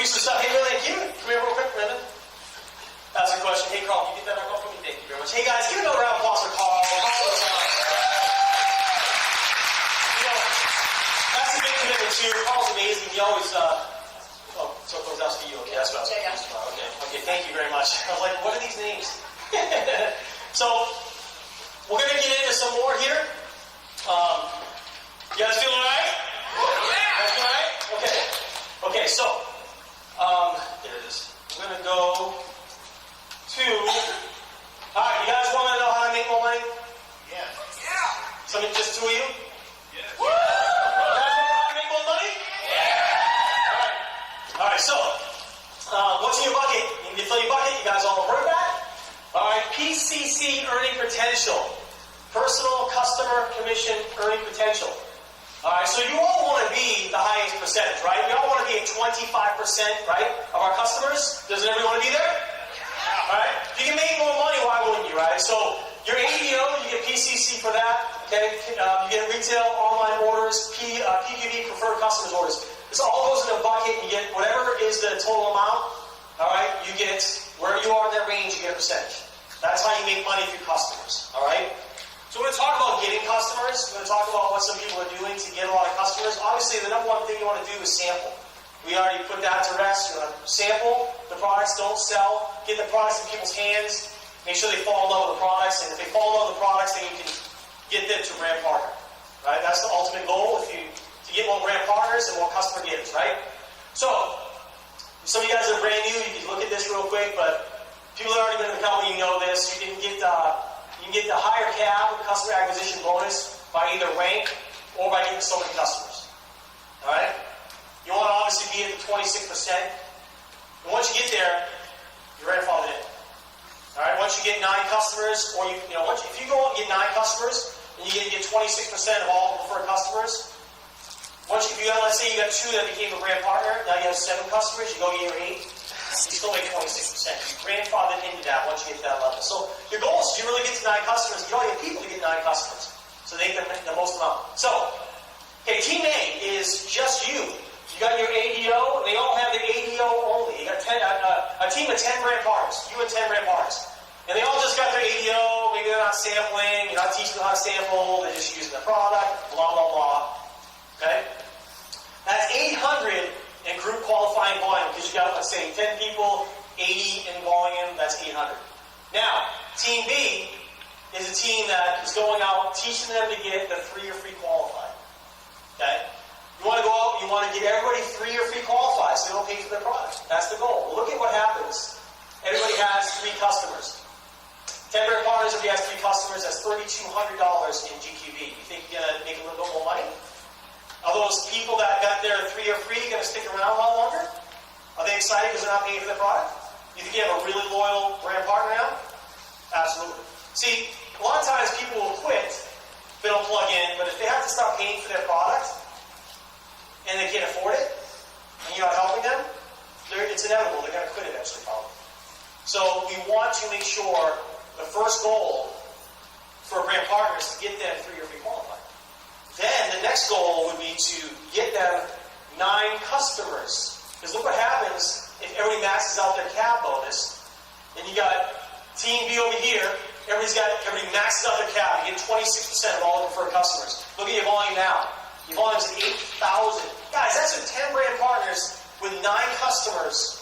through some stuff. Hey, really, come here real quick, Brendan. That's a question. Hey, Carl, can you get that back off for me? Thank you very much. Hey, guys, give another round of applause for Carl. That's a big commitment, too. Carl's amazing. He always, so it goes out to you. Okay, that's what I was asking about. Okay, thank you very much. I was like, what are these names? So, we're going to get into some more here. You guys feel all right? Yeah! You guys feel all right? Okay, so, there it is. We're going to go to, all right, you guys want to know how to make more money? Yeah. Just two of you? Yes. Woo! You guys want to know how to make more money? Yeah! All right, so, what's in your bucket? You need to fill your bucket. You guys all heard that? All right, PCC earning potential. Personal customer commission earning potential. All right, so you all want to be the highest percentage, right? We all want to be at 25%, right, of our customers. Doesn't everyone want to be there? All right? If you can make more money, why wouldn't you, right? So your ADO, you get PCC for that, okay? You get retail, online orders, PQV, preferred customers orders. This all goes in a bucket. You get whatever is the total amount, all right? You get, wherever you are in that range, you get a percentage. That's how you make money through customers, all right? So we're going to talk about getting customers. We're going to talk about what some people are doing to get a lot of customers. Obviously, the number one thing you want to do is sample. We already put that to rest. You want to sample the products, don't sell. Get the products in people's hands. Make sure they fall in love with the products. And if they fall in love with the products, then you can get them to brand partner. Right? That's the ultimate goal. To get more brand partners and more customer gives, right? So, some of you guys are brand new. You can look at this real quick, but people that have already been in the company, you know this. You can get the higher CAB, customer acquisition bonus, by either rank or by getting so many customers. Alright? You want to obviously be at the 26%. And once you get there, you're grandfathered in. Alright? Once you get 9 customers, or if you go out and get 9 customers, and you get 26% of all preferred customers, let's say you got 2 that became a brand partner, now you have 7 customers, you go get your 8. You still make 26%. You grandfathered into that once you get to that level. So your goal is to really get to 9 customers. You don't have people to get 9 customers. So they get the most amount. So, okay, Team A is just you. You got your ADO. They all have their ADO only. You got a team of 10 brand partners. You and 10 brand partners. And they all just got their ADO. Maybe they're not sampling. You're not teaching them how to sample. They're just using the product. Blah, blah, blah. Okay? That's 800 in group qualifying volume, because you got, let's say, 10 people, 80 in volume, that's 800. Now, Team B is a team that is going out, teaching them to get the 3 or free qualified. Okay? You want to go out, you want to get everybody 3 or free qualified so they don't pay for their product. That's the goal. Well, look at what happens. Everybody has 3 customers. 10 brand partners, if you have 3 customers, that's $3,200 in GQV. You think you're going to make a little bit more money? Are those people that got their 3 or free going to stick around a lot longer? Are they excited because they're not paying for their product? You think you have a really loyal brand partner now? Absolutely. See, a lot of times people will quit if they don't plug in, but if they have to start paying for their product and they can't afford it, and you're not helping them, it's inevitable. They're going to quit eventually, probably. So we want to make sure the first goal for a brand partner is to get them 3 or free qualified. Then the next goal would be to get them 9 customers. Because look what happens if everybody maxes out their CAB bonus. And you got Team B over here. Everybody maxes out their CAB. You get 26% of all the preferred customers. Look at your volume now. Your volume's at 8,000. Guys, that's with 10 brand partners with 9 customers.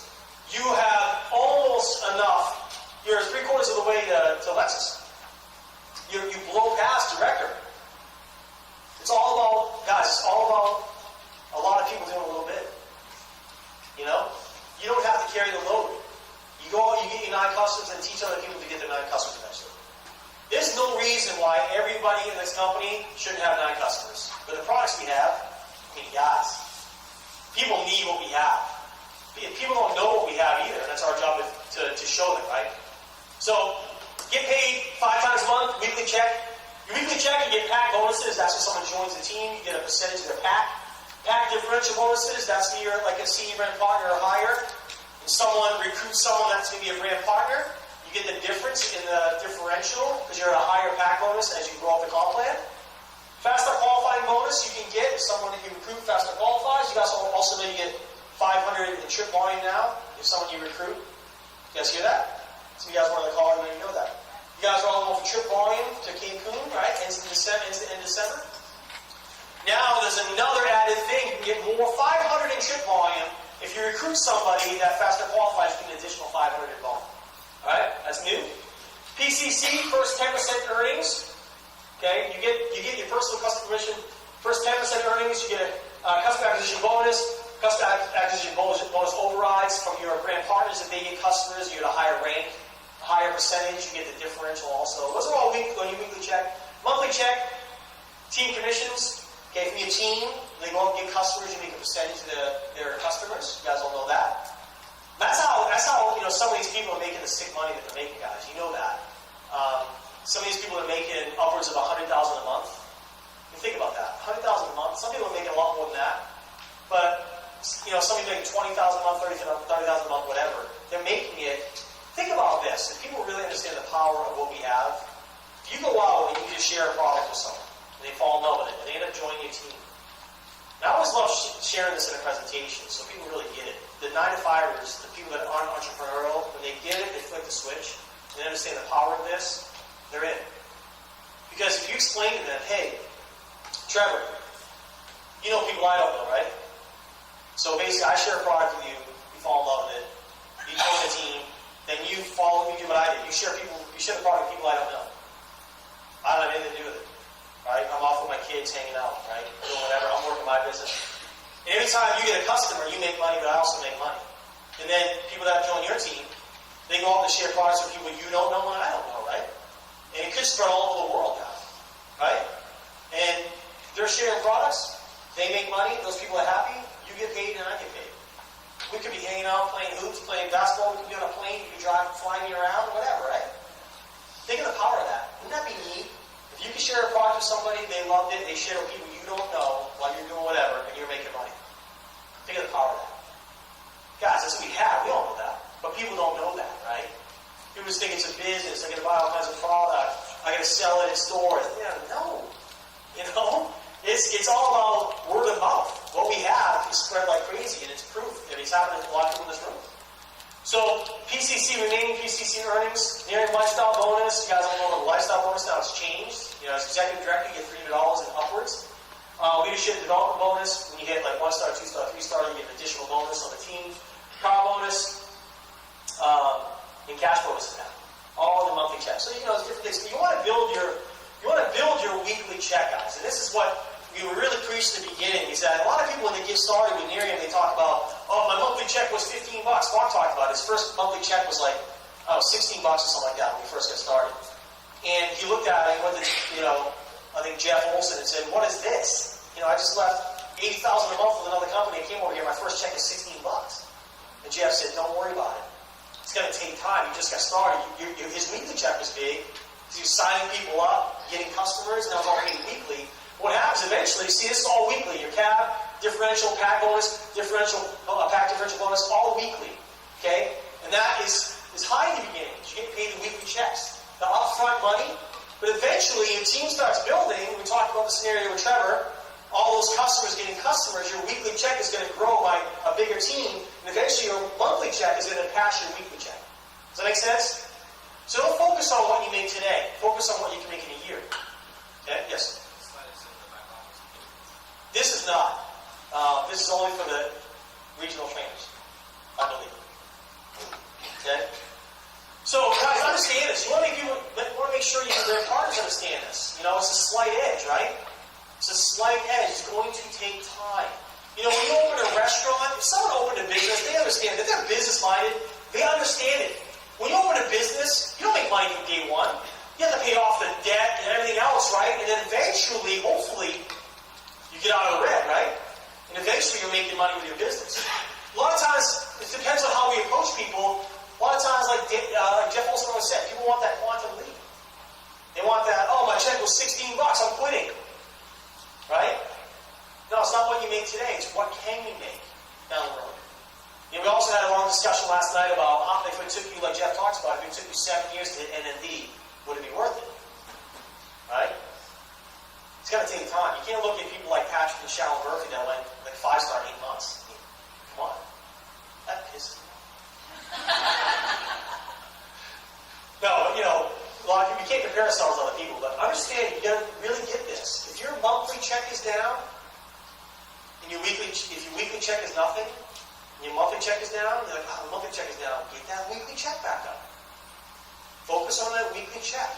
You have almost enough. You're 3/4 of the way to Lexus. You blow past director. It's all about, guys, it's all about a lot of people doing a little bit. You know? You don't have to carry the load. You go out, you get your 9 customers, and teach other people to get their 9 customers eventually. There's no reason why everybody in this company shouldn't have 9 customers. But the products we have, guys, people need what we have. People don't know what we have either, and that's our job to show them, right? So, get paid 5 times a month, weekly check. Your weekly check, you get pack bonuses. That's when someone joins the team. You get a percentage of their pack. Pack differential bonuses. That's when you're like a senior brand partner or higher. And someone recruits someone that's going to be a brand partner. You get the difference in the differential because you're at a higher pack bonus as you grow up the comp plan. Fast start qualifying bonus you can get if someone that you recruit fast start qualifies. You guys also maybe get 500 in trip volume now, if someone you recruit. You guys hear that? Some of you guys were on the call, you know that. You guys are all going for trip volume to Cancun, right? Ends in December. Now there's another added thing. You can get more 500 in trip volume if you recruit somebody that faster qualifies to get an additional 500 in volume. Alright? That's new. PCC, first 10% earnings. Okay? You get your personal customer commission, first 10% earnings, you get a customer acquisition bonus, customer acquisition bonus overrides from your brand partners. If they get customers, you get a higher rank, a higher percentage, you get the differential also. Those are all on your weekly check. Monthly check, team commissions. Okay, from your team, they go out and get customers, you make a percentage to their customers. You guys all know that. That's how some of these people are making the sick money that they're making, guys. You know that. Some of these people are making upwards of $100,000 a month. You think about that. $100,000 a month. Some people are making a lot more than that. But somebody's making $20,000 a month, $30,000 a month, whatever. They're making it. Think about this. If people really understand the power of what we have, if you go out and you just share a product with someone, and they fall in love with it, and they end up joining your team. Now, I always love sharing this in a presentation so people really get it. The 9-to-5ers, the people that aren't entrepreneurial, when they get it, they flick the switch, and they understand the power of this, they're in. Because if you explain to them, hey, Trevor, you know people I don't know, right? So basically, I share a product with you, you fall in love with it, you join the team, then you follow, you do what I did. You share the product with people I don't know. I don't have anything to do with it. Right? I'm off with my kids hanging out, right? Doing whatever. I'm working my business. And every time you get a customer, you make money, but I also make money. And then people that join your team, they go off and share products with people you don't know and I don't know, right? And it could spread all over the world now, right? And they're sharing products, they make money, those people are happy, you get paid and I get paid. We could be hanging out, playing hoops, playing basketball, we could be on a plane, we could be flying me around, whatever, right? Think of the power of that. Wouldn't that be neat? If you can share a product with somebody, they loved it, they share it with people you don't know while you're doing whatever, and you're making money. Think of the power of that. Guys, that's what we have. We all know that. But people don't know that, right? People just think it's a business. I got to buy all kinds of product. I got to sell it in stores. Yeah, no. It's all about word of mouth. What we have is spread like crazy, and it's proof. And it's happening to a lot of people in this room. So, PCC, remaining PCC earnings, Nerium lifestyle bonus. You guys all know the lifestyle bonus now. It's changed. As executive director, you get $300 and upwards. Leadership development bonus. When you hit like 1-star, 2-star, 3-star, you get an additional bonus on the team. Car bonus. And cash bonuses now. All in the monthly check. So, it's different things. You want to build your weekly check, guys. And this is what we were really preached at the beginning. Is that a lot of people, when they get started with Nerium, they talk about, my monthly check was $15. Mark talked about it. His first monthly check was like, $16 or something like that when we first got started. And he looked at it and went to, I think Jeff Olson and said, what is this? I just left $80,000 a month with another company. I came over here, my first check is $16. And Jeff said, don't worry about it. It's going to take time. You just got started. His weekly check was big. He was signing people up, getting customers, and that was all paid weekly. What happens eventually, see, this is all weekly. Your cab, differential, pack bonus, pack differential bonus, all weekly. Okay? And that is high in the beginning. You get paid the weekly checks. The upfront money, but eventually your team starts building. We talked about the scenario with Trevor. All those customers getting customers, your weekly check is going to grow by a bigger team, and eventually your monthly check is going to pass your weekly check. Does that make sense? So don't focus on what you make today. Focus on what you can make in a year. Okay? Yes? This is not. This is only for the regional trainers, I believe. Okay? So, guys, understand this. You want to make sure their partners understand this. It's a slight edge, right? It's a slight edge. It's going to take time. When you open a restaurant, if someone opened a business, they understand that they're business-minded. They understand it. When you open a business, you don't make money from day one. You have to pay off the debt and everything else, right? And then eventually, hopefully, you get out of the red, right? And eventually, you're making money with your business. A lot of times, it depends on how we approach people. A lot of times, like Jeff Olson always said, people want that quantum leap. They want that, my check was $16, I'm quitting. Right? No, it's not what you make today. It's what can you make down the road. We also had a long discussion last night about if it took you, like Jeff talks about, if it took you 7 years to hit NND, would it be worth it? Right? It's going to take time. You can't look at people like Patrick and Shallow Murphy that went like 5-star in 8 months. Come on. compare ourselves to other people, but understand, you gotta really get this. If your monthly check is down, and if your weekly check is nothing, and your monthly check is down, you're like, oh, the monthly check is down. Get that weekly check back up. Focus on that weekly check.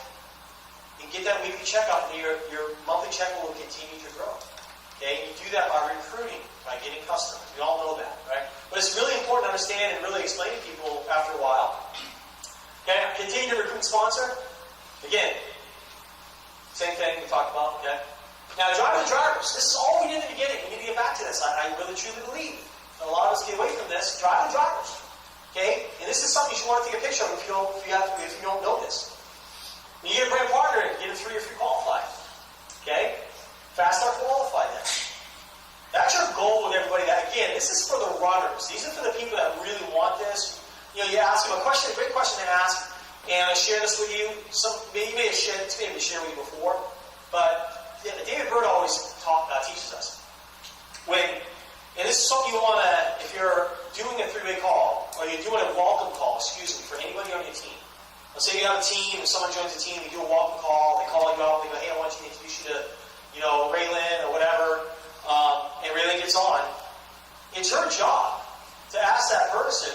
And get that weekly check up, and your monthly check will continue to grow. Okay? You do that by recruiting, by getting customers. We all know that, right? But it's really important to understand and really explain to people after a while. Okay? Continue to recruit sponsor. Again, same thing we talked about. Okay? Now, drivers. This is all we did in the beginning. We need to get back to this. I really truly believe. And a lot of us get away from this. Drivers. Okay? And this is something you should want to take a picture of if you don't know this. When you get a brand partner, get a 3 or 3 qualified. Okay? Fast start qualified then. That's your goal with everybody. That again, this is for the runners. These are for the people that really want this. You ask them a question, a great question to ask, and I share this with you. You may have shared with you before, but David Bird always teaches us. And this is something you want to, if you're doing a 3-way call, or you're doing a welcome call, for anybody on your team. Let's say you have a team, and someone joins the team, you do a welcome call, they call you up, they go, hey, I want you to introduce you to, Raylan or whatever, and Raylan gets on. It's your job to ask that person,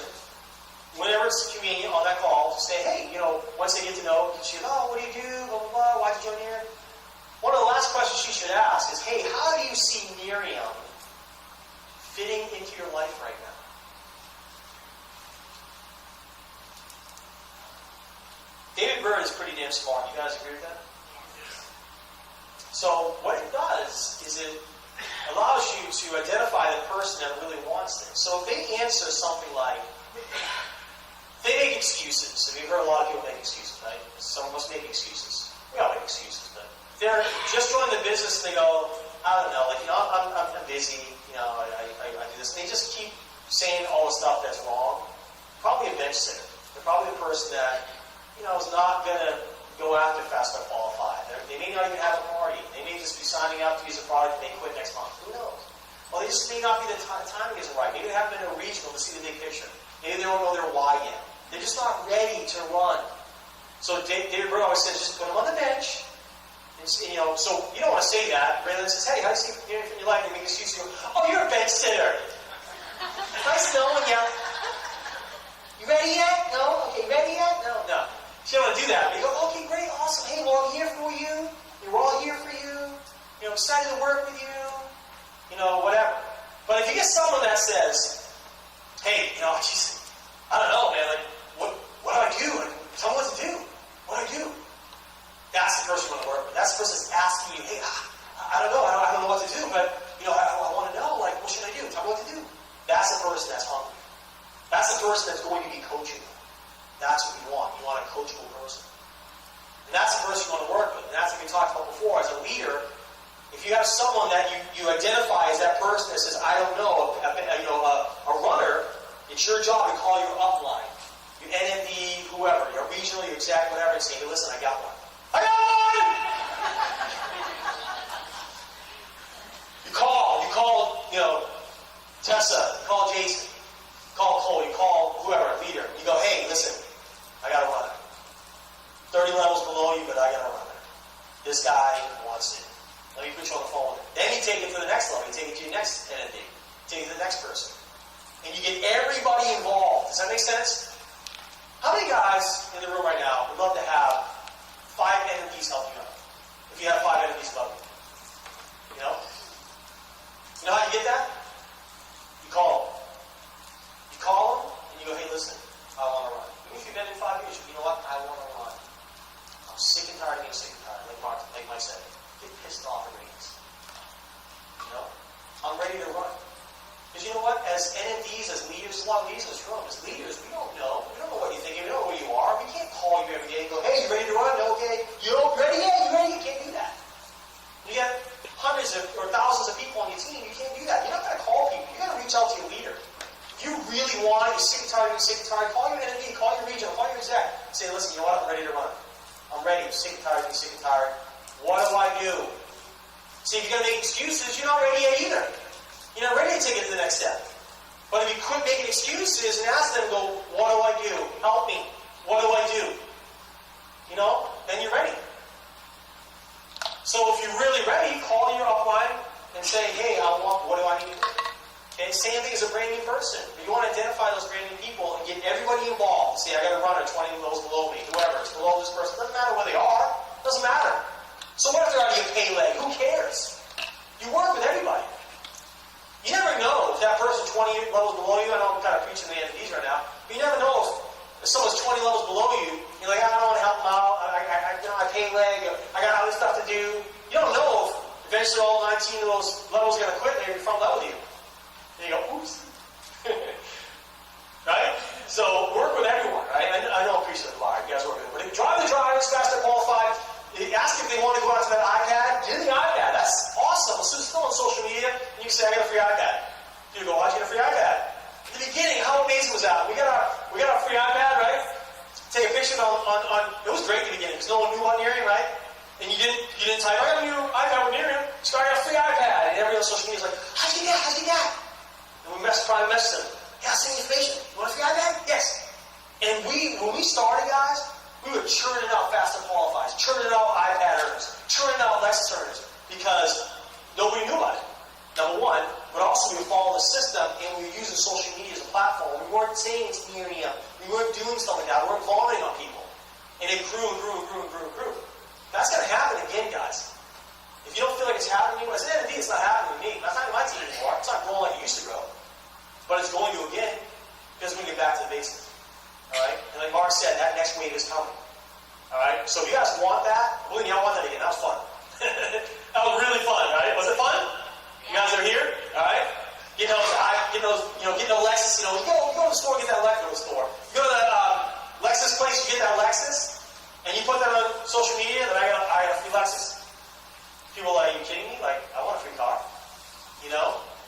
whenever it's convenient on that call, to say, hey, once they get to know, she goes, oh, what do you do, blah, blah, blah, why'd you join here? One of the last questions she should ask is, hey, how do you see Nerium fitting into your life right now? David Bird is pretty damn smart. You guys agree with that? So what it does is it allows you to identify the person that really wants this. So if they answer something like, they make excuses. I mean, you've heard a lot of people make excuses, right? Some of us make excuses. We all make excuses, but they're just joining the business and they go, I don't know, I'm busy, I do this. And they just keep saying all the stuff that's wrong. Probably a bench sitter. They're probably the person that, is not going to go after Fast Start Qualified. They may not even have a party. They may just be signing up to use a product and they quit next month. Who knows? Well, they just may not be the timing isn't right. Maybe they haven't been to a regional to see the big picture. Maybe they don't know their why yet. They're just not ready to run. So David Bird always says, just put them on the bench. And, so you don't want to say that. Raylan says, hey, how do you see Nerium in your life? And they make excuses. You go, oh, you're a bench sitter. Nice knowing you. You ready yet? No? Okay, ready yet? No. You don't want to do that. But you go, okay, great, awesome. Hey, we're all here for you. We're all here for you. Excited to work with you. Whatever. But if you get someone that says, hey, geez, I don't know, man, what do I do? Tell me what to do. What do I do? That's the person you want to work with. That's the person that's asking you, hey, I don't know. I don't know what to do, but, I want to know, what should I do? Tell me what to do. That's the person that's hungry. That's the person that's going to be coachable. That's what you want. You want a coachable person. And that's the person you want to work with. And that's what we talked about before. As a leader, if you have someone that you identify as that person that says, I don't know, a runner, it's your job to call your upline, your NMD, whoever, your regional, your exec, whatever, and say, hey, listen, I got one. I got one! You call, Tessa, you call Jason, you call Cole, you call whoever, leader. You go, hey, listen, I got a runner. 30 levels below you, but I got a runner. This guy wants it. Let me put you on the phone with him. Then you take it to the next level. You take it to your next NMD. Take it to the next person. And you get everybody involved. Does that make sense? How many guys in the room right now would love to have 5 NMDs help you out? If you have 5 NMDs above you. You know how you get that? You call them. You call them, and you go, hey, listen, I want to run. Even if you've been in 5 years, you know what? I want to run. I'm sick and tired of being sick and tired, like Mike said. Get pissed off at ratings. I'm ready to run. Because you know what? As NMDs, as leaders, a lot of leaders in this room, as leaders, we don't know. We don't know what you're thinking. We don't know where you are. We can't call you every day and go, hey, you ready to run? No, okay. You ready yet? You ready? You can't do that. You have hundreds or thousands of people on your team. You can't do that. You're not going to call people. You're going to reach out to your leader. If you really want it, you're sick and tired, call your NMD, call your regional, call your exec. Say, listen, you know what? I'm ready to run. I'm ready. I'm sick and tired. What do I do? See, if you're going to make excuses, you're not ready yet either. You're not ready to take it to the next step. But if you quit making excuses and ask them, go, what do I do? Help me. What do I do? Then you're ready. and say, hey, what do I need to do? Okay, same thing as a brand new person. You want to identify those brand new people and get everybody involved. Say, I got a runner 20 levels below me, whoever, it's below this person. Doesn't matter where they are. Doesn't matter. So what if they're already a pay leg? Who cares? You work with everybody. You never know if that person 20 levels below you, I know I'm kind of preaching the entities right now, but you never know if someone's 20 levels below you, you're like, I don't want to help them out, I pay leg, I got other stuff to do. You don't know if eventually all 19 of those levels are going to quit and they're front level with you. And you go, oops. Right? So work with everyone, right? I know I'm preaching the bar, you guys work with it. But drive the drivers, faster qualified. Ask if they want to go out to that iPad. Do the iPad. That's awesome. So it's still on social media, and you can say, I got a free iPad. You go, how'd you get a free iPad? At the beginning, how amazing was that? We got our free iPad, right? Take a picture on it was great at the beginning because no one knew about Nerium, right? And you didn't type, I got a new iPad with Nerium, so I got a free iPad. And everybody on social media is like, how'd you get that? How'd you get that? And we private message them. Yeah, send me information. You want a free iPad? Yes. And when we started, guys, we were churning out faster qualifiers, churning out iPad earners, churning out Lexus earners, because nobody knew about it. Number one, but also we would follow the system and we were using social media as a platform. We weren't saying it's Nerium. We weren't doing stuff like that. We weren't vomiting on people. And it grew and grew and grew and grew and grew. That's going to happen again, guys. If you don't feel like it's happening, when I say indeed, it's not happening to me. That's not my team anymore. It's not growing like it used to grow. But it's going to again because we get back to the basics. Alright? And like Mark said, that next wave is coming. Alright? So if you guys want that, believe me, I want that again. That was fun. That was really fun, right? Was it fun? You guys are here? Alright? Getting the Lexus, you go to the store, get that Lexus store. You go to the Lexus place, you get that Lexus, and you put that on social media, then I got a free Lexus. People are like, are you kidding me? Like, I want a free car.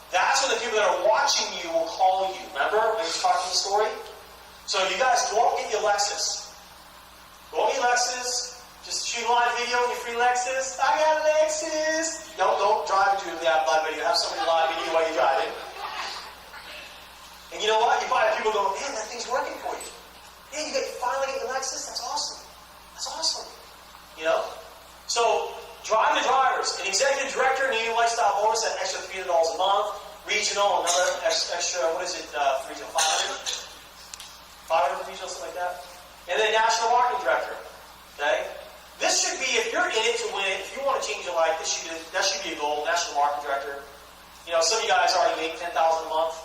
That's when the people that are watching you will call you. Remember when we were talking the story? So you guys go out and get your Lexus. Go out and get your Lexus. Just shoot a live video on your free Lexus. I got a Lexus. Don't drive into that live video. Have somebody live video while you're driving. And you know what? You probably have people go, man, that thing's working for you. Yeah, you finally get your Lexus. That's awesome. That's awesome. So drive the drivers. An executive director, New Lifestyle bonus at extra $300 a month. Regional, another extra, what is it, regional, 500? 500 regional, something like that. And then national marketing director. Okay? This should be, if you're in it to win, if you want to change your life, that should be a goal, national marketing director. Some of you guys already make $10,000 a month.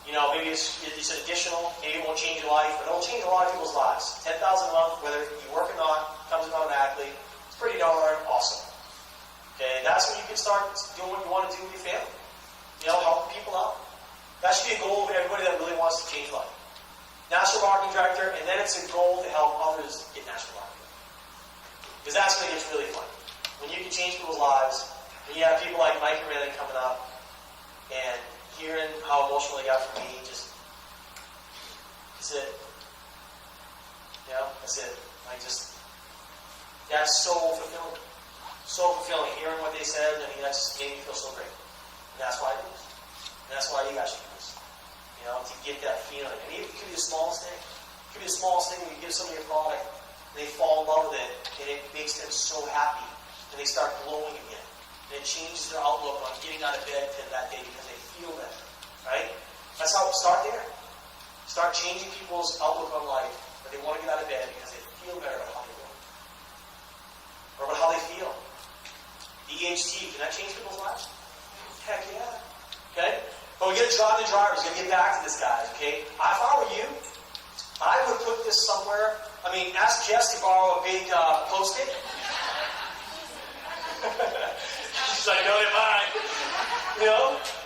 Maybe it's an additional, maybe it won't change your life, but it'll change a lot of people's lives. $10,000 a month, whether you work or not, comes in automatically. It's pretty darn awesome. Okay, that's when you can start doing what you want to do with your family. Helping people out. That should be a goal of everybody that really wants to change life. National marketing director, and then it's a goal to help others get national marketing. Because that's when it gets really fun. When you can change people's lives, when you have people like Mike and Raylan coming up, and hearing how emotional they got from me, that's it. That's it. That's so fulfilling. So fulfilling. Hearing what they said, that just made me feel so great. And that's why I do this. And that's why you guys should do this. To get that feeling. And even it could be the smallest thing. It could be the smallest thing when you give somebody a product, and they fall in love with it, and it makes them so happy, and they start glowing again. And it changes their outlook on getting out of bed that day because they feel better. Right? That's how start there. Start changing people's outlook on life, that they want to get out of bed because they feel better about how they look. Or about how they feel. EHT, can that change people's lives? Heck yeah. Okay? But we got to drive the drivers. We got to get back to this, guys. Okay? If I were you, I would put this somewhere. Ask Jess to borrow a big Post-it. She's like, no, they're mine.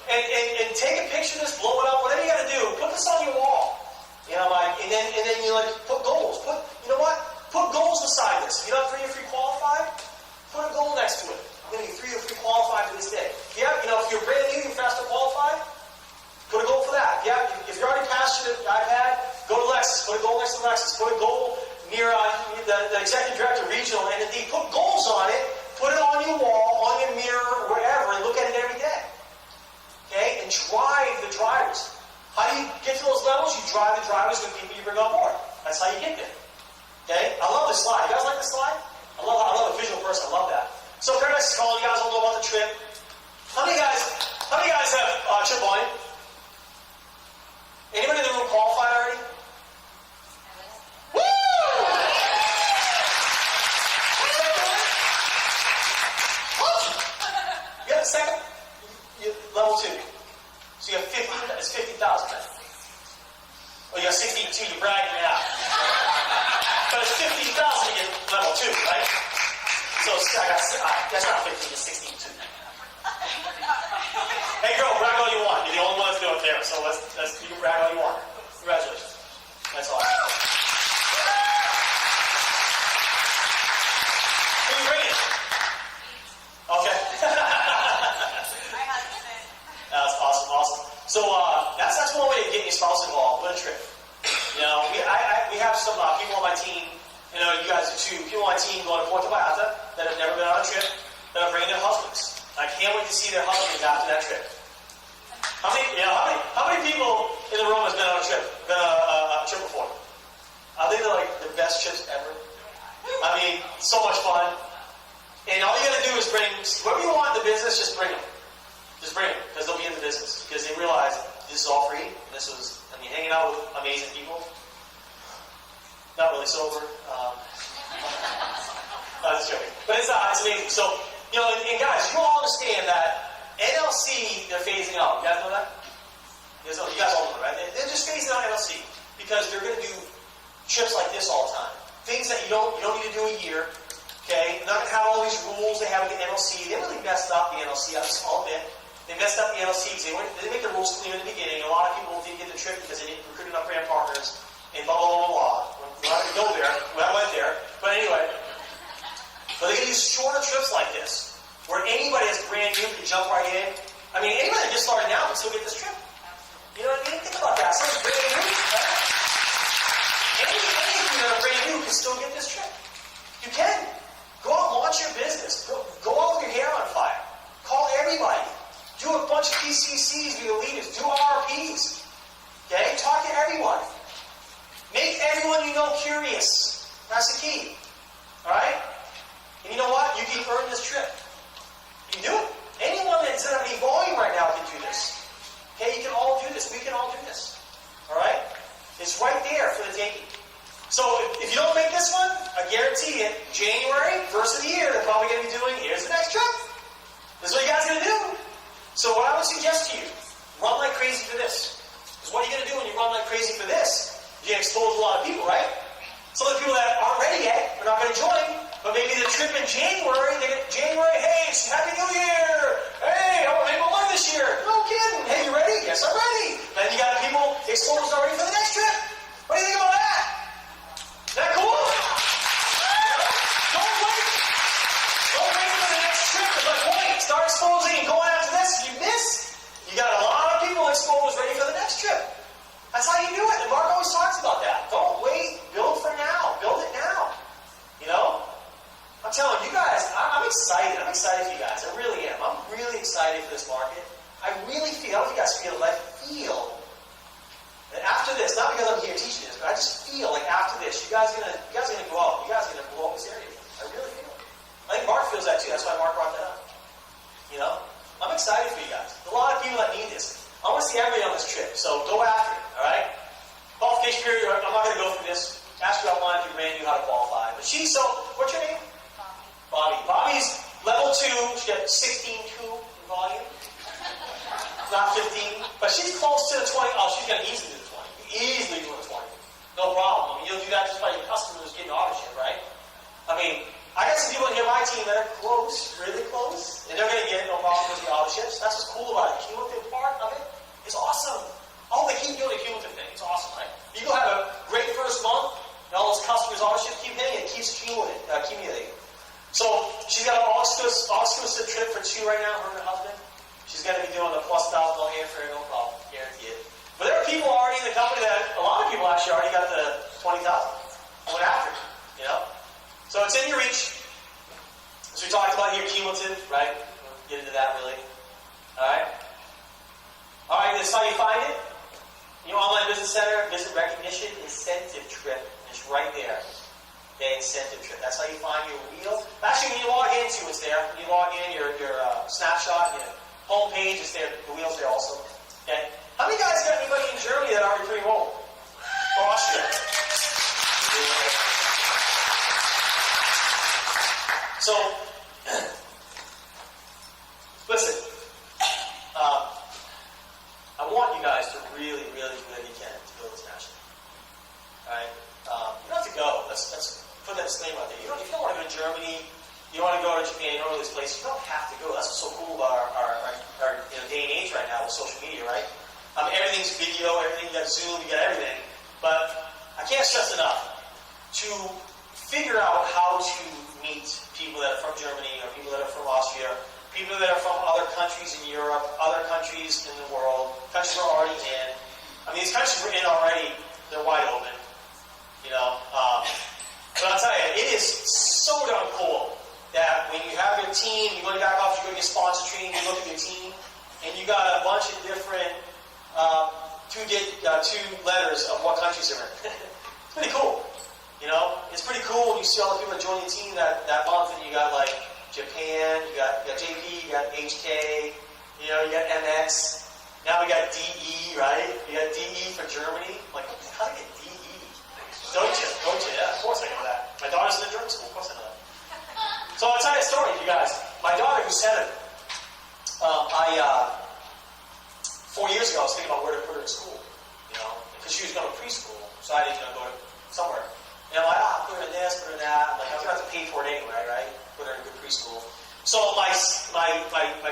And take a picture of this, blow it up, whatever you got to do. Put this on your wall. And then you put goals. You know what? Put goals beside this. If you're not 3 or 3 qualified, put a goal next to it. I'm going to get 3 or 3 qualified to this day. Yeah, if you're brand new, you're faster qualified, put a goal for that. Yeah, if you're already past your iPad, go to Lexus. Put a goal next to Lexus. Put a goal near the executive director, regional, and indeed put goals on it. Put it on your wall, on your mirror, wherever, and look at it every day. Okay? And drive the drivers. How do you get to those levels? You drive the drivers with people you bring on board. That's how you get there. Okay? I love this slide. You guys like this slide? I love a visual person. I love that. So Paradise is calling. You guys all know about the trip. How many guys have trip volume? Anybody in the room qualified already? Woo! You have a second? Level 2. So you have 50, it's 50,000 then. Oh, you got 16,2, you're bragging it out. But it's 15,000 to get level 2, right? So that's not 15, it's 16,2. Hey girl, brag all you want. You're the only one that's doing it there, so you can brag all you want. Congratulations. That's awesome. Who are you bringing? Okay. That's awesome. So that's one way to get your spouse involved with a trip. You know, we have some people on my team. You know, you guys do too. People on my team going to Puerto Vallarta that have never been on a trip that are bringing their husbands. I can't wait to see their husbands after that trip. How many people in the room has been on a trip before? I think they're like the best trips ever. I mean, so much fun. And all you gotta do is bring whoever you want in the business, just bring them. Just bring them, because they'll be in the business. Because they realize this is all free. Hanging out with amazing people. Not really sober. No, just joking. But it's amazing. So, you know, and guys, you all understand that NLC, they're phasing out. You guys know that? You guys all know that, right? They're just phasing out NLC because they're going to do trips like this all the time. Things that you don't need to do a year. Okay? They're not going to have all these rules they have with the NLC. They really messed up the NLC. I'll admit. They messed up the NLC because they didn't make the rules clear in the beginning. A lot of people didn't get the trip because they didn't recruit enough brand partners and blah, blah, blah, blah. We're not going to go there. I went there. But anyway, so they're going to use shorter trips like this where anybody that's brand new can jump right in. I mean, anybody that just started now can still get this trip. You know what I mean? Think about that. Someone's brand new, right? Any of you that are brand new can still get this trip. You can. Go out and launch your business. Go out with your hair on fire. Call everybody. Do a bunch of PCCs with your leaders. Do RRPs. Okay? Talk to everyone. Make everyone you know curious. That's the key. Alright? And you know what? You can earn this trip. You can do it. Anyone that's in any volume right now can do this. Okay? You can all do this. We can all do this. Alright? It's right there for the taking. So if you don't make this one, I guarantee it, January, first of the year, they're probably going to be doing, here's the next trip. This is what you guys are going to do. So what I would suggest to you, run like crazy for this. Because what are you going to do when you run like crazy for this? You expose a lot of people, right? Some of the people that aren't ready yet are not going to join, but maybe the trip in January, they get January, hey, it's Happy New Year! Hey, I want to make my money this year! No kidding! Hey, you ready? Yes, I'm ready! Then you got people exposed already for the next trip. What do you think about that? Is that cool? Don't wait! Don't wait for the next trip. It's like, wait, start exposing and going after this. You miss. You got a lot of people exposed ready for the next trip. That's how you do it. And Mark always talks about that. Don't wait. Build for now. Build it now. You know? I'm telling you guys, I'm excited. I'm excited for you guys. I really am. I'm really excited for this market. I really feel, I don't know if you guys feel it, but I feel that after this, not because I'm here teaching this, but I just feel like after this, you guys are gonna go out. You guys are gonna blow up this area. I really feel it. I think Mark feels that too. That's why Mark brought that up. You know? I'm excited for you guys. There's a lot of people that need this. I want to see everybody on this trip, so go after it, alright? Qualification period, I'm not going to go through this. Ask you outline if you brand new how to qualify. But what's your name? Bobby. Bobby's level 2, she got 16.2 in volume. Not 15. But she's close to the 20. Oh, she's going to easily do the 20. Easily do the 20. No problem. I mean, you'll do that just by your customers getting auditorship, right? I mean, I got some people in here on my team that are close, really close, and they're going to get it, no problem with the auditorships. That's what's cool about it. The cumulative part of it is awesome. Oh, they keep doing the cumulative thing. It's awesome, right? You go have a great first month, and all those customers' auditorships keep hitting, it keeps accumulating. So she's got an exclusive trip for 2 right now, her and her husband. She's going to be doing the +$1,000 airfare, no problem, guarantee it. But there are people already in the company that, a lot of people actually already got the 20,000. Went after it, you know? So it's in your reach. So we talked about your cumulative, right? We'll get into that really. Alright? Alright, this is how you find it. Your online business center, visit recognition, incentive trip. It's right there. Okay, incentive trip. That's how you find your wheel. Actually, when you log into it's there. When you log in, your snapshot, your homepage is there. The wheel's there also. Okay. How many guys got anybody in Germany that already pretty old? Or Austria? So, listen. I want you guys to really, really do what you can to go internationally. Alright? You don't have to go. Let's put that disclaimer out there. If you don't want to go to Germany, you don't want to go to Japan, you don't want to go to this place, you don't have to go. That's what's so cool about our day and age right now with social media, right? Everything's video, everything, you got Zoom, you got everything. But I can't stress enough to figure out how to meet people that are from Germany or people that are from Austria, people that are from other countries in Europe, other countries in the world, countries we're already in. I mean, these countries we're in already, they're wide open. You know? But I'll tell you, it is so darn cool that when you have your team, you go to back office, you go to your sponsor training, you look at your team, and you got a bunch of different two letters of what countries they're in. It's pretty cool. You know? It's pretty cool when you see all the people that join your team that month, and you got like Japan, you got JP, you got HK, you know, you got MX. Now we got DE, right? You got DE for Germany. I'm like, how do I get DE? Don't you? Yeah, of course I know that. My daughter's in the German school, of course I know that. So I'll tell you a story, you guys. My daughter, who's 7, 4 years ago, I was thinking about where to put her in school, you know, because she was going to preschool, so I didn't go to somewhere. And I'm like, put her in this, put her in that. I'm like, I was going to have to pay for it anyway, right? Put her in a good preschool. So my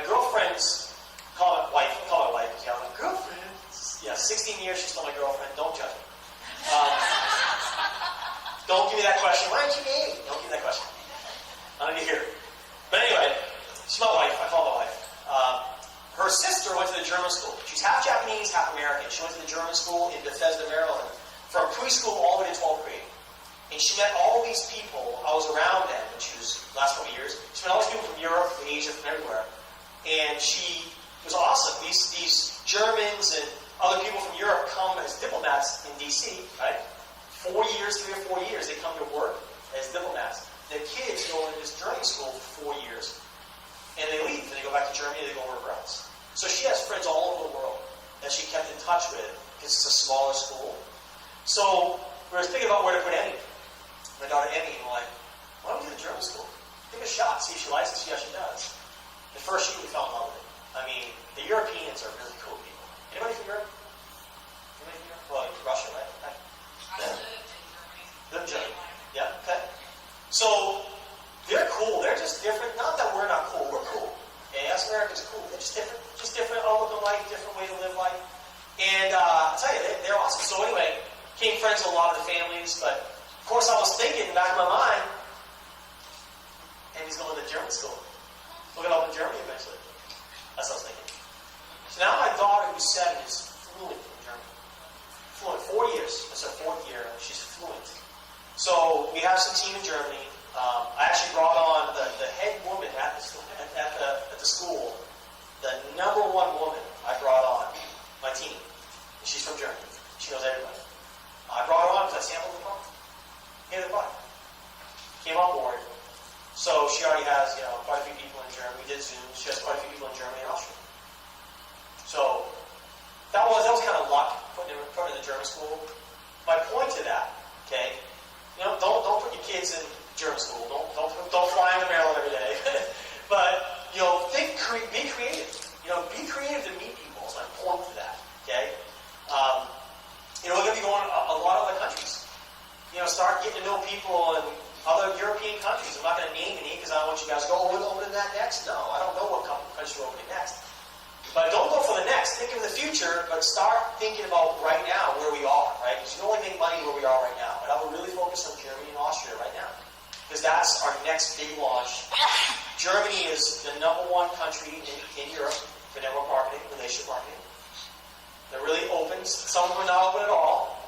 girlfriend's, call it wife, because you know, my girlfriend, yeah, 16 years, she's still my girlfriend. Don't judge me. Don't give me that question. Why aren't you gay? Don't give me that question. I don't need to hear it. But anyway, she's my wife. I call her my wife. Her sister went to the German school. She's half Japanese, half American. She went to the German school in Bethesda, Maryland, from preschool all the way to 12th grade. And she met all these people. I was around then when she was, last couple of years. She met all these people from Europe, from Asia, from everywhere. And she was awesome. These Germans and other people from Europe come as diplomats in D.C., right? 4 years, 3 or 4 years, they come to work as diplomats. The kids go into this German school for 4 years. And they leave, and they go back to Germany, they go wherever else. So she has friends all over the world that she kept in touch with, because it's a smaller school. So we were thinking about where to put Emmy. My daughter Emmy, and we're like, why don't we do the German school? Give it a shot, see if she likes it, see how she does. At first, she really fell in love with it. I mean, the Europeans are really cool people. Anybody from Europe? Anybody from Europe? Well, Russia, right? I Live in Germany. Yeah, okay. So, they're cool. They're just different. Not that we're not cool. We're cool. Okay? Us Americans are cool. They're just different. Just different outlook on life, different way to live life. And I'll tell you, they're awesome. So anyway, became friends with a lot of the families. But, of course, I was thinking in the back of my mind, and he's going to German school. We're going to open Germany eventually. That's what I was thinking. So now my daughter, who's 7, is fluent in German. Fluent. 4 years. That's her 4th year. She's fluent. So we have some team in Germany. I actually brought on the head woman at the school, the number 1 woman I brought on my team. She's from Germany. She knows everybody. I brought her on because I sampled the product. Gave her the product. Came on board. So she already has, quite a few people in Germany. We did Zoom. She has quite a few people in Germany and Austria. So that was kind of luck putting her in the German school. My point to that, okay, don't put your kids in German school. Don't fly them to Maryland every day. But be creative. Be creative to meet people. Is my point to that. Okay. We're going to be going to a lot of other countries. Start getting to know people in other European countries. I'm not going to name any because I don't want you guys to go, we're opening that next. No, I don't know what countries we're opening next. But don't go for the next. Think of the future, but start thinking about right now where we are, right? Because you can only make money where we are right now. But I would really focus on Germany and Austria right now. Because that's our next big launch. Germany is the number 1 country in Europe for network marketing, relationship marketing. They're really open. Some of them are not open at all.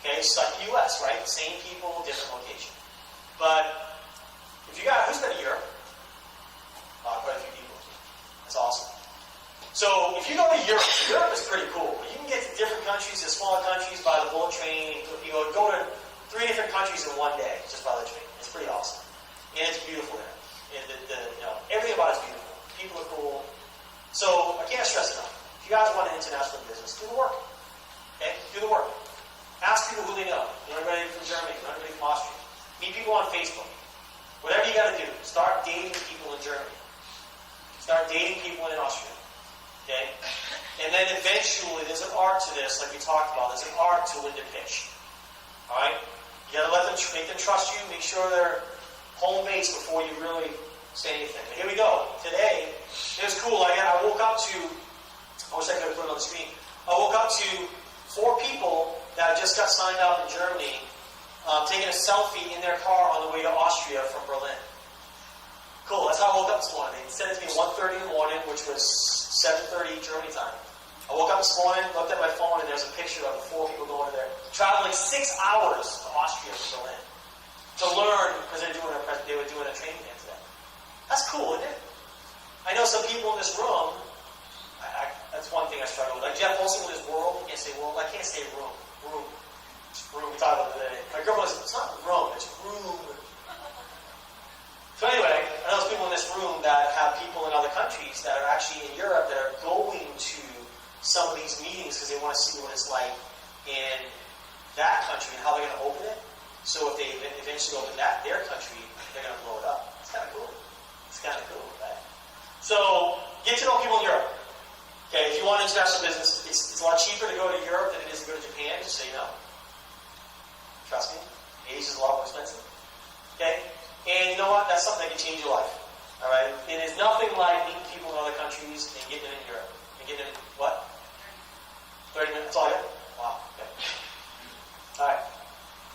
Okay, it's like the US, right? Same people, different location. But if you got, who's been to Europe? Quite a few people. That's awesome. So if you go to Europe, Europe is pretty cool. You can get to different countries, the smaller countries, by the bullet train. You go to 3 different countries in one day, just by the train. It's pretty awesome. And it's beautiful there. And everything about it's beautiful. People are cool. So I can't stress enough. If you guys want an international business, do the work. Okay? Do the work. Ask people who they know. You know anybody from Germany? You know anybody from Austria? Meet people on Facebook. Whatever you got to do, start dating people in Germany. Start dating people in Austria. Okay? And then eventually, there's an art to this, like we talked about. There's an art to win the pitch. Alright? You got to make them trust you. Make sure they're home base before you really say anything. But here we go. Today, it was cool. I woke up to, I wish I could have put it on the screen. I woke up to 4 people that just got signed up in Germany, taking a selfie in their car on the way to Austria from Berlin. Cool, that's how I woke up this morning. They sent it to me at 1:30 in the morning, which was 7:30 Germany time. I woke up this morning, looked at my phone, and there's a picture of 4 people going there, traveling 6 hours to Austria from Berlin to learn, because they were doing a training camp today. That's cool, isn't it? I know some people in this room, that's one thing I struggle with. Like Jeff Olson with his world, you can't say world, I can't say room. Room. It's room, we talked about it today. My girlfriend says, it's not room, it's room. So anyway, I know there's people in this room that have people in other countries that are actually in Europe that are going to some of these meetings because they want to see what it's like in that country and how they're going to open it. So if they eventually open their country, they're going to blow it up. It's kind of cool. It's kind of cool, right? So get to know people in Europe. Okay, if you want international business, it's a lot cheaper to go to Europe than it is to go to Japan, just so you know. Trust me, Asia is a lot more expensive. Okay? And you know what? That's something that can change your life. Alright? It is nothing like meeting people in other countries and getting them in Europe. And getting them in, what? 30 minutes? That's all I got? Wow. Okay. Alright.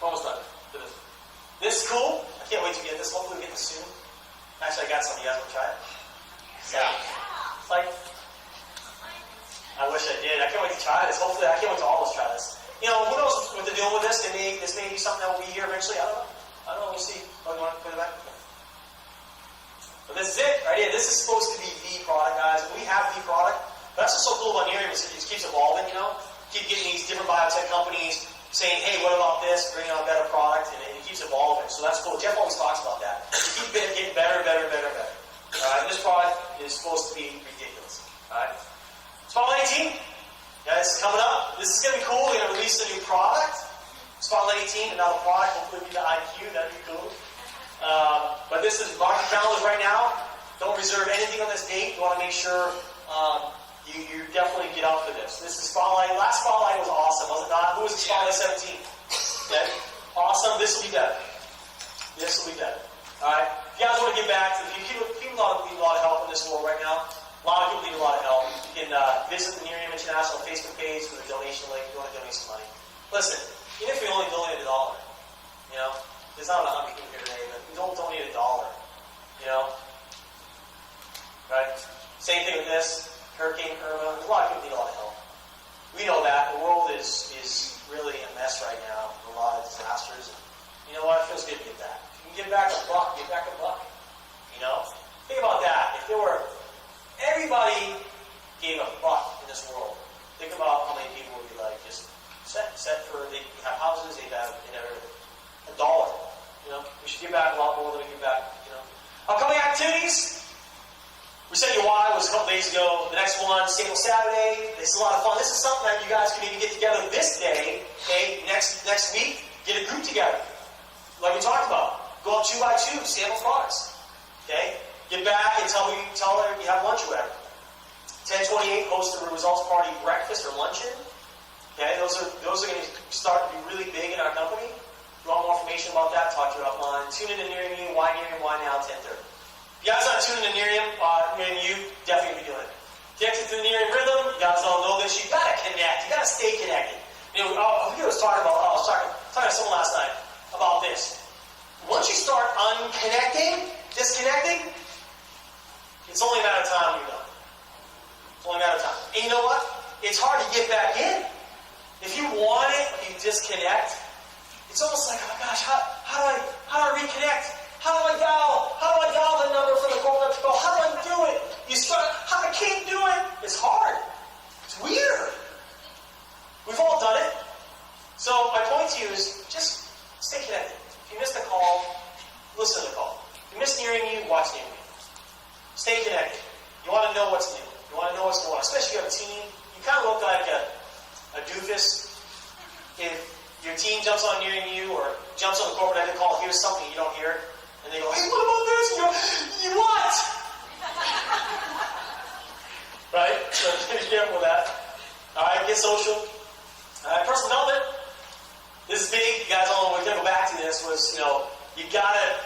Almost done. This is cool. I can't wait to get this. Hopefully we get this soon. Actually, I got some. You guys want to try it? Yeah. It's like, I wish I did. I can't wait to try this. Hopefully, I can't wait to almost try this. You know, who knows what they're doing with this? This may be something that will be here eventually. I don't know. We'll see. Oh, you want to put it back? But this is it right here. This is supposed to be the product, guys. We have the product. But that's what's so cool about Nerium. It just keeps evolving, you know? Keep getting these different biotech companies saying, hey, what about this? Bringing out a better product. And it keeps evolving. So that's cool. Jeff always talks about that. You keep getting better, better, better, better. Alright? This product is supposed to be ridiculous. Alright? Spotlight 18. Guys, coming up. This is going to be cool. We're going to release a new product. Spotlight 18, another product. Hopefully it'll be the IQ. That'd be cool. But this is market calendars right now. Don't reserve anything on this date. You want to make sure you definitely get out for this. This is Spotlight. Last Spotlight was awesome, was it not? Who was Spotlight 17? Okay. Awesome. This will be better. This will be better. Alright? If you guys want to get back to the people need a lot of help in this world right now. A lot of people need a lot of help. You can visit the Nerium International Facebook page with a donation link if you want to donate some money. Listen, even if you only donate $1, you know, there's not 100 people here today, but we don't donate $1, you know? Right? Same thing with this. Hurricane Irma. A lot of people need a lot of help. We know that. The world is really a mess right now. A lot of disasters. And you know what? It feels good to get back. If you can get back a buck, get back a buck. You know? Think about that. If there were everybody gave a buck in this world, think about how many people would be like just set for, they have houses, they have $1. You know, we should give back a lot more than we give back, you know. Upcoming activities. We said your why was a couple days ago. The next one, Stable Saturday. This is a lot of fun. This is something that you guys can maybe get together this day, okay? Next week, get a group together. Like we talked about. Go out 2 by 2, sample products. Okay? Get back and tell her you have lunch or whatever. 1028, host a results party breakfast or luncheon. Okay, those are going to start to be really big in our company. If you want more information about that, talk to you offline. Tune in to Nerium, why now, 10:30. If you guys aren't tuning in to Nerium, you definitely be doing it. Connected to the Nerium rhythm, you guys all know this. You gotta connect. You gotta stay connected. You know, I was talking to someone last night about this. Once you start unconnecting, disconnecting, it's only a matter of time you're done. It's only a matter of time. And you know what? It's hard to get back in. If you want it, you disconnect. It's almost like, oh my gosh, how do I reconnect? How do I dial the number for the corporate call? How do I do it? I can't do it. It's hard. It's weird. We've all done it. So my point to you is just stay connected. If you missed a call, listen to the call. If you missed Nerium, watch Nerium. Stay connected. You want to know what's new. You want to know what's going on. you kind of look like a doofus. If your team jumps on near you or jumps on the corporate edit call, hears something you don't hear, and they go, hey, what about this? And you go, you what? Right? So be careful with that. All right, get social. All right, personal development. This is big. You guys all know we're going to go back to this. Was you gotta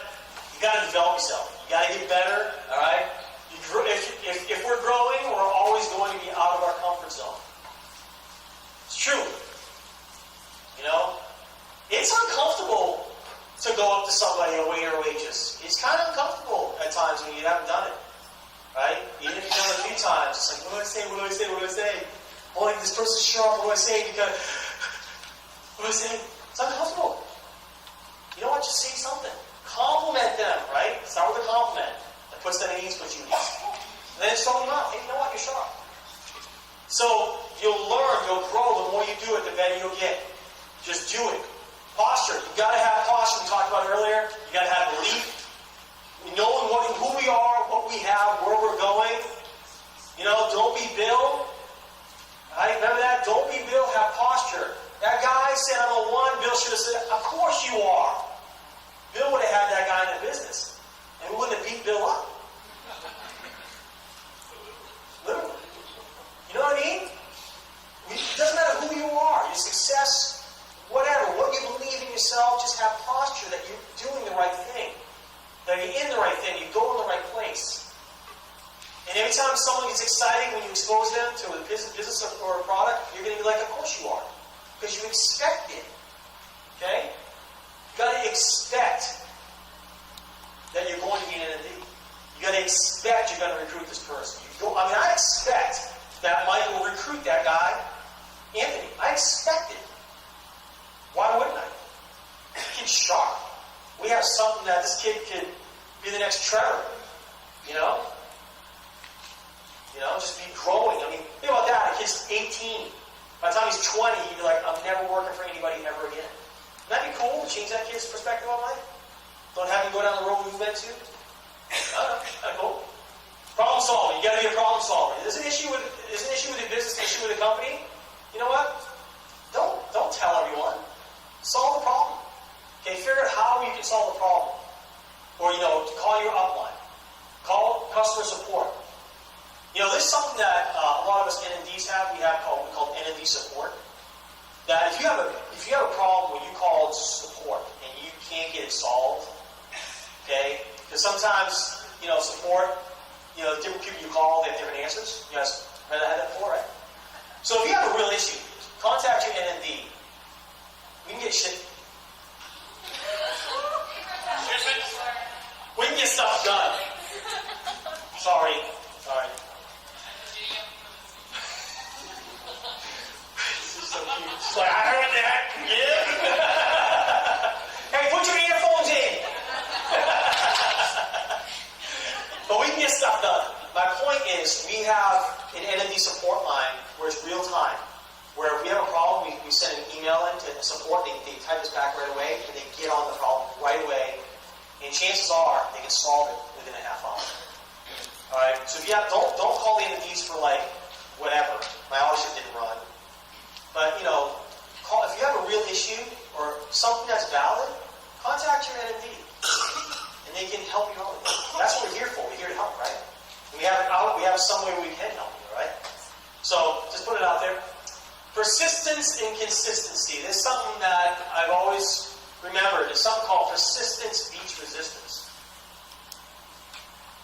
develop yourself. You gotta get better. All right. If we're growing, we're always going to be out of our comfort zone. It's true. It's uncomfortable to go up to somebody and weigh your wages. It's kind of uncomfortable at times when you haven't done it. Right? Even if you've done it a few times, it's like, what do I say? What do I say? What do I say? Oh, like this person's sharp. What do I say? Because what do I say? It's uncomfortable. You know what? Just say something. Compliment them, right? Start with a compliment. That puts them at ease, puts you at ease. And then it's throwing them out. Hey, you know what? You're sharp. So you'll learn, you'll grow. The more you do it, the better you'll get. Just do it. Posture. You've got to have posture. We talked about earlier. You've got to have belief. Knowing who we are, what we have, where we're going. Don't be Bill. Right? Remember that? Don't be Bill. Have posture. That guy said, I'm a one. Bill should have said, of course you are. Bill would have had that guy in the business. And we wouldn't have beat Bill up. Literally. You know what I mean? It doesn't matter who you are. Your success, whatever. What you believe in yourself, just have posture that you're doing the right thing. That you're in the right thing. You go in the right place. And every time someone gets excited when you expose them to a business or a product, you're going to be like, of course you are. Because you expect it. Okay? You've got to expect that you're going to be an NMD. You've got to expect you're going to recruit this person. I expect that Mike will recruit that guy, Anthony. I expect it. Why wouldn't I? The kid's sharp. We have something that this kid could be the next Trevor. Just be growing. Think about that. A kid's 18. By the time he's 20, he'd be like, I'm never working for anybody ever again. Wouldn't that be cool to change that kid's perspective on life? Don't have him go down the road we've been to? I don't know. Kind of cool. Problem solving. You got to be a problem solver. There's an issue with your business, an issue with a company. You know what? Don't tell everyone. Solve the problem. Okay, figure out how you can solve the problem. Or, call your upline. Call customer support. There's something that a lot of us NMDs have. We have called NMD support. That if you have a problem where you call support and you can't get it solved, okay? Because sometimes, support, different people you call, they have different answers. You guys had that before, right? So if you have a real issue, contact your NMD. We can get shit. We can get stuff done. Sorry. This is so cute. She's like, I heard that. Yeah. Hey, put your earphones in. But we can get stuff done. My point is, we have an NMD support line where it's real time. Where if we have a problem, we send an email in to support. They type us back right away, and they get on the problem right away. And chances are they can solve it within a half hour. All right. So if you have, don't call the NMDs for whatever. My audition didn't run. But if you have a real issue or something that's valid, contact your NMD, and they can help you out. That's what we're here for. We're here to help, right? And we have it out. We have some way we can help you, right? So just put it out there. Persistence and consistency. This is something that I've always remembered. It's something called persistence beats resistance.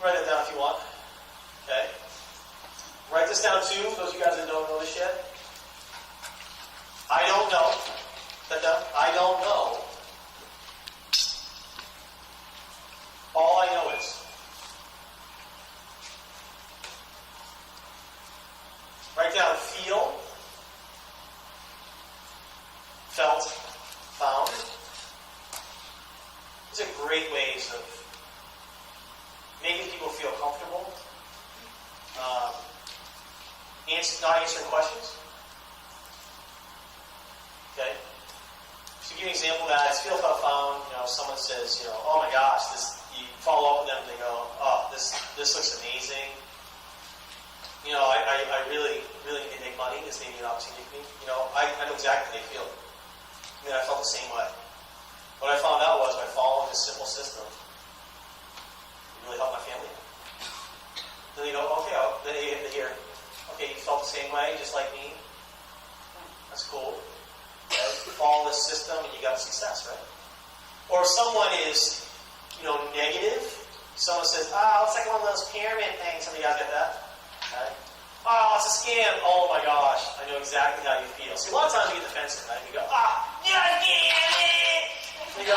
Write that down if you want. Okay. Write this down too, those of you guys that don't know this yet. I don't know. That down? I don't know. All I know is. Write down feel, felt, found. These are great ways of making people feel comfortable. Not answering questions. Okay? To give you an example of that, it's feel, felt, found. Someone says, oh my gosh, you follow up with them and they go, oh, this looks amazing. I really really need to make money. This may be an opportunity for me. I know exactly how they feel. I felt the same way. What I found out was by following this simple system, it really helped my family. Then they go, okay, then they hear, okay, you felt the same way, just like me. That's cool. Right? You follow this system and you got success, right? Or if someone is, negative, someone says, it's like one of those pyramid things. Some of you guys get that? Right? Oh, it's a scam. Oh my gosh, I know exactly how you feel. See, a lot of times you get defensive, right? You go, yeah, damn it! You go,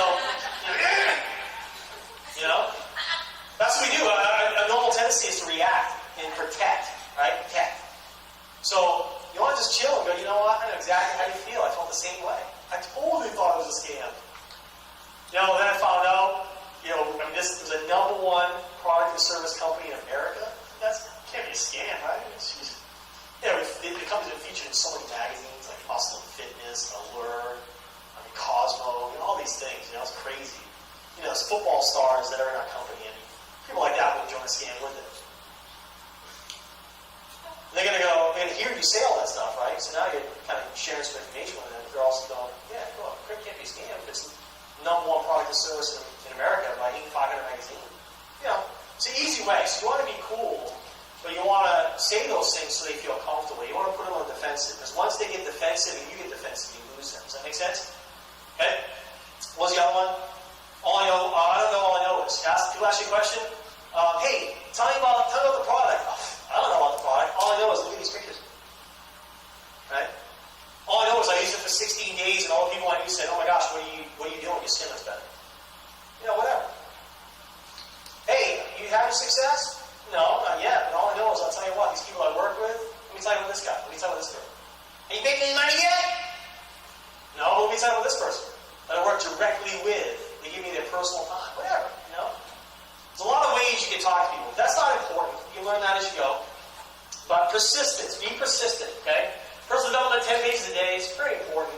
that's what we do. A normal tendency is to react and protect, right? Protect. So, you want to just chill and go, you know what? I know exactly how you feel. I felt the same way. I totally thought it was a scam. Then I found out, this is a #1 product and service company in America. That can't be a scam, right? The company's been featured in so many magazines, like Muscle and Fitness, Allure, Cosmo, all these things. It's crazy. There's football stars that are in our company. People like that wouldn't join a scam, would they? They're going to hear you say all that stuff, right? So now you're kind of sharing some information with them. They're also going, yeah, well, it can't be a scam. It's #1 product and service in America by Inc. 500 magazine. It's an easy way. So you want to be cool, but you want to say those things so they feel comfortable. You want to put them on the defensive, because once they get defensive and you get defensive, you lose them. Does that make sense? Okay? What's the other one? I don't know all I know is. People ask you a question. Hey, tell me about the product. I don't know about the product. All I know is look at these pictures. Right? All I know is I used it for 16 days and all the people I knew said, oh my gosh, what are you doing? Your skin looks better. Whatever. Hey, you having success? No, not yet. But all I know is I'll tell you what, these people I work with, let me tell you about this guy. Let me tell you about this girl. Are you making any money yet? No, let me tell you about this person that I work directly with. They give me their personal time. Whatever, There's a lot of ways you can talk to people. That's not important. You learn that as you go. But persistence. Be persistent, okay? Personal development, 10 pages a day is very important.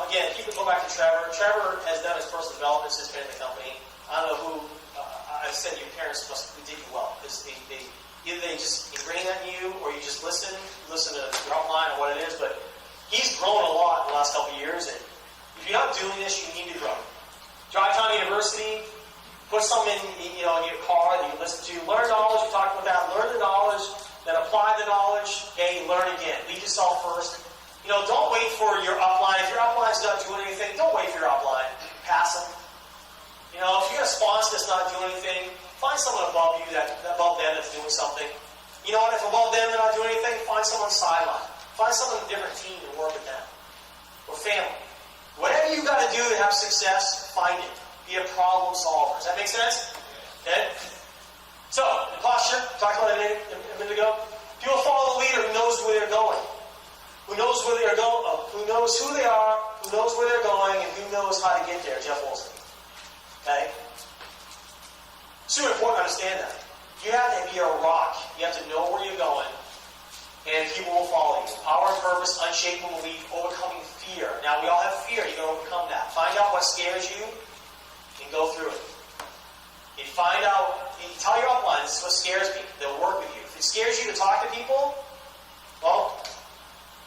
Again, keep it going back to Trevor. Trevor has done his personal development since he's been in the company. I don't know who, I said your parents did you well. Because either they just ingrain that in you, or you just listen to your outline or what it is. But he's grown a lot in the last couple of years. And if you're not doing this, you need to grow. Drive Time University, put something in your car that you listen to. Learn knowledge, we talked about that. Learn the knowledge, then apply the knowledge, okay? Learn again. Lead yourself first. Don't wait for your upline. If your upline's not doing anything, don't wait for your upline. Pass them. If you're a sponsor that's not doing anything, find someone above you, above them that's doing something. If above them they're not doing anything, find someone sideline. Find someone in a different team and work with them. Or family. Whatever you got to do to have success, find it. Be a problem solver. Does that make sense? Okay? So, imposture, talked about it a minute ago. People follow a leader who knows where they're going. Who knows where they're going, who knows who they are, who knows where they're going, and who knows how to get there. Jeff Wilson. Okay? Super important to understand that. You have to be a rock. You have to know where you're going, and people will follow you. Power and purpose, unshakable belief, overcoming fear. Now, we all have fear. You got to overcome that. Find out what scares you, and go through it. You tell your upline, this is what scares me. They'll work with you. If it scares you to talk to people, well,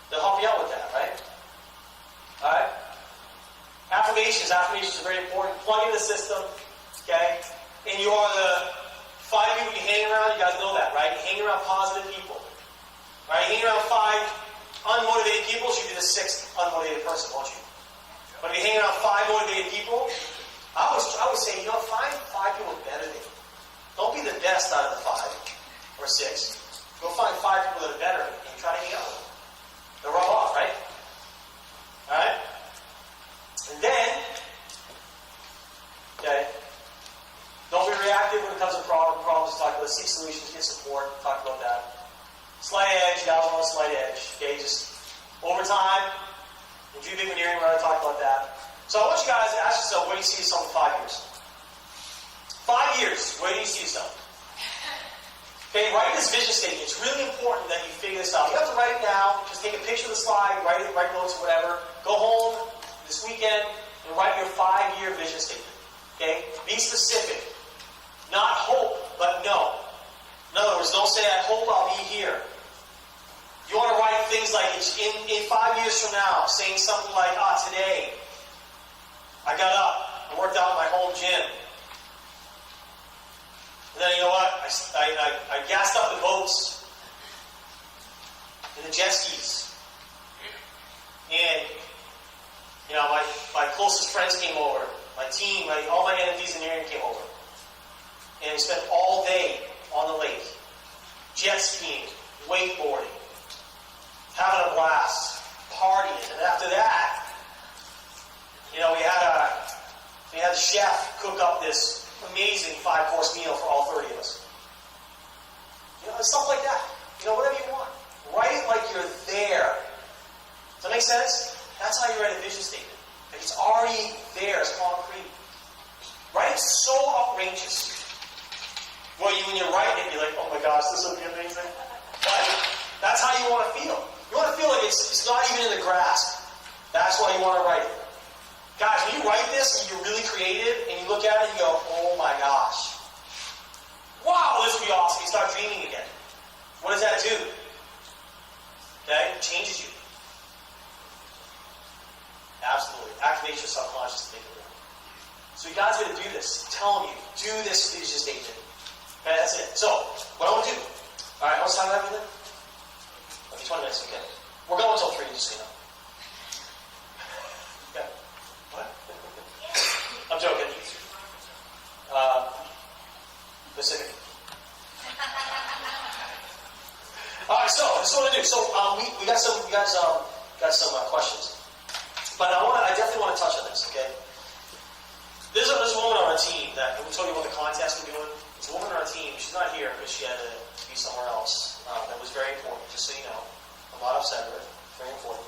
they'll help you out with that, right? Alright? Affirmations are very important. Plug into the system, okay? And you are the 5 people you hang around, you guys know that, right? You hang around positive people. Right? You hang around 5 unmotivated people, so you be the 6th unmotivated person, won't you? But if you hang around 5 motivated people, I would say, find 5 people better than you. Don't be the best out of the 5 or 6. Go find 5 people that are better and try to hang out with them. They'll rub off, right? Alright? And then, okay, don't be reactive when it comes to problems. Talk about seek solutions, get support, talk about that. Slight edge, you guys want a slight edge. Okay, just over time, and do big Nerium, I talked about that. So I want you guys to ask yourself, where do you see yourself in 5 years? 5 years, where do you see yourself? Okay, write this vision statement. It's really important that you figure this out. You don't have to write it now. Just take a picture of the slide, write notes or whatever. Go home this weekend and write your 5-year vision statement. Okay? Be specific. Not hope, but know. In other words, don't say, I hope I'll be here. You want to write things like, in 5 years from now, saying something like, today, I got up, I worked out in my home gym. And then, you know what, I gassed up the boats and the jet skis. And, you know, my closest friends came over. My team, all my NFTs in Nerium came over. And we spent all day on the lake, jet skiing, wakeboarding, having a blast, partying. And after that, you know, we had the chef cook up this amazing 5-course meal for all 30 of us. You know, stuff like that. You know, whatever you want. Write it like you're there. Does that make sense? That's how you write a vision statement. Like it's already there, it's concrete. Write it so outrageous. Well, when you're writing it, you're like, oh my gosh, this will be amazing. But that's how you want to feel. You want to feel like it's not even in the grasp. That's why you want to write it. Guys, when you write this and you're really creative and you look at it and you go, oh my gosh. Wow, this would be awesome. You start dreaming again. What does that do? Okay? It changes you. Absolutely. Activates your subconscious to make it real. So you guys are going to do this. I'm telling you, do this vision statement. Okay, that's it. So, what I want to do. Alright, how much time do I have with it? Okay, 20 minutes, okay. We're going until 3, just so you know. Okay. What? I'm joking. Pacific. Alright, so this is what I do. So we got some questions. But I definitely want to touch on this, okay? There's a woman on our team that, we told you about the contest we're doing. There's a woman on our team, she's not here because she had to be somewhere else. That was very important, just so you know. I'm not upset with it. Very important.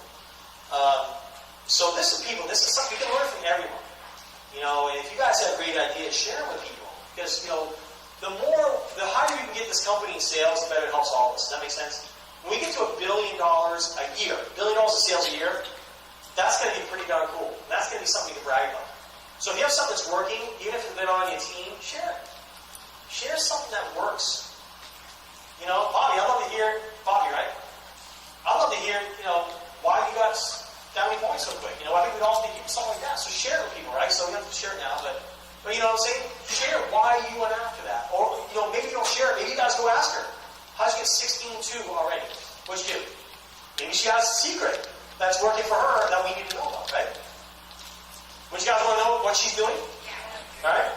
So this is something you can learn from everyone. You know, if you guys have great ideas, share them with people. Because, you know, the higher you can get this company in sales, the better it helps all of us. Does that make sense? When we get to $1 billion a year, $1 billion in sales a year, that's going to be pretty darn cool. That's going to be something to brag about. So if you have something that's working, even if it's been on your team, share it. Share something that works. You know, Bobby, I'd love to hear, Bobby, right? I'd love to hear, you know, why you got that many points so quick. You know, I think we'd all speak something like that. So share it with people, right? So we don't have to share it now, but you know what I'm saying? Share why you went after that. Or, you know, maybe you don't share it. Maybe you guys go ask her. How'd you get 16-2 already? What'd you do? Maybe she has a secret that's working for her that we need to know about, right? Would you guys want to know what she's doing? All right?